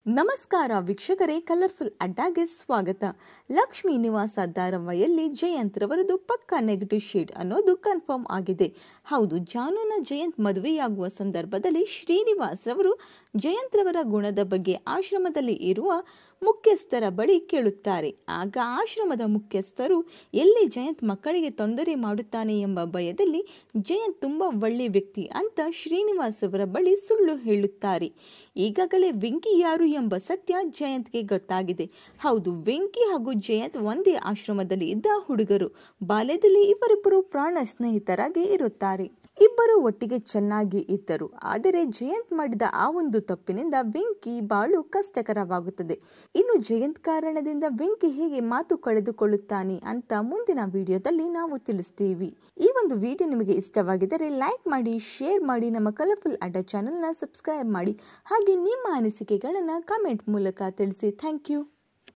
ನಮಸ್ಕಾರ ವೀಕ್ಷಕರೇ, ಕಲರ್ಫುಲ್ ಅಡ್ಡಾಗೆ ಸ್ವಾಗತ. ಲಕ್ಷ್ಮೀ ನಿವಾಸ ಧಾರಾವಾಹಿಯಲ್ಲಿ ಜಯಂತ್ ರವರದು ಪಕ್ಕಾ ನೆಗೆಟಿವ್ ಶೇಡ್ ಅನ್ನೋದು ಕನ್ಫರ್ಮ್ ಆಗಿದೆ. ಹೌದು, ಜಾನುನ ಜಯಂತ್ ಮದುವೆಯಾಗುವ ಸಂದರ್ಭದಲ್ಲಿ ಶ್ರೀನಿವಾಸ್ ರವರು ಜಯಂತ್ ರವರ ಗುಣದ ಬಗ್ಗೆ ಆಶ್ರಮದಲ್ಲಿ ಇರುವ ಮುಖ್ಯಸ್ಥರ ಬಳಿ ಕೇಳುತ್ತಾರೆ. ಆಗ ಆಶ್ರಮದ ಮುಖ್ಯಸ್ಥರು ಎಲ್ಲಿ ಜಯಂತ್ ಮಕ್ಕಳಿಗೆ ತೊಂದರೆ ಮಾಡುತ್ತಾನೆ ಎಂಬ ಭಯದಲ್ಲಿ ಜಯಂತ್ ತುಂಬಾ ಒಳ್ಳೆ ವ್ಯಕ್ತಿ ಅಂತ ಶ್ರೀನಿವಾಸ್ ರವರ ಬಳಿ ಸುಳ್ಳು ಹೇಳುತ್ತಾರೆ. ಈಗಾಗಲೇ ವೆಂಕಿ ಯಾರು ಎಂಬ ಸತ್ಯ ಜಯಂತ್ಗೆ ಗೊತ್ತಾಗಿದೆ. ಹೌದು, ವೆಂಕಿ ಹಾಗೂ ಜಯಂತ್ ಒಂದೇ ಆಶ್ರಮದಲ್ಲಿ ಇದ್ದ ಹುಡುಗರು. ಬಾಲ್ಯದಲ್ಲಿ ಇವರಿಬ್ಬರು ಪ್ರಾಣ ಸ್ನೇಹಿತರಾಗಿ ಇರುತ್ತಾರೆ. ಇಬ್ಬರು ಒಟ್ಟಿಗೆ ಚೆನ್ನಾಗಿ ಇದ್ದರು. ಆದರೆ ಜಯಂತ್ ಮಾಡಿದ ಆ ಒಂದು ತಪ್ಪಿನಿಂದ ವೆಂಕಿ ಬಾಳು ಕಷ್ಟಕರವಾಗುತ್ತದೆ. ಇನ್ನು ಜಯಂತ್ ಕಾರಣದಿಂದ ವೆಂಕಿ ಹೇಗೆ ಮಾತು ಕಳೆದುಕೊಳ್ಳುತ್ತಾನೆ ಅಂತ ಮುಂದಿನ ವಿಡಿಯೋದಲ್ಲಿ ನಾವು ತಿಳಿಸ್ತೀವಿ. ಈ ಒಂದು ವಿಡಿಯೋ ನಿಮಗೆ ಇಷ್ಟವಾಗಿದ್ದರೆ ಲೈಕ್ ಮಾಡಿ, ಶೇರ್ ಮಾಡಿ, ನಮ್ಮ ಕಲರ್ಫುಲ್ ಅಡ್ಡ ಚಾನೆಲ್ನ ಸಬ್ಸ್ಕ್ರೈಬ್ ಮಾಡಿ. ಹಾಗೆ ನಿಮ್ಮ ಅನಿಸಿಕೆಗಳನ್ನು ಕಮೆಂಟ್ ಮೂಲಕ ತಿಳಿಸಿ. Thank you.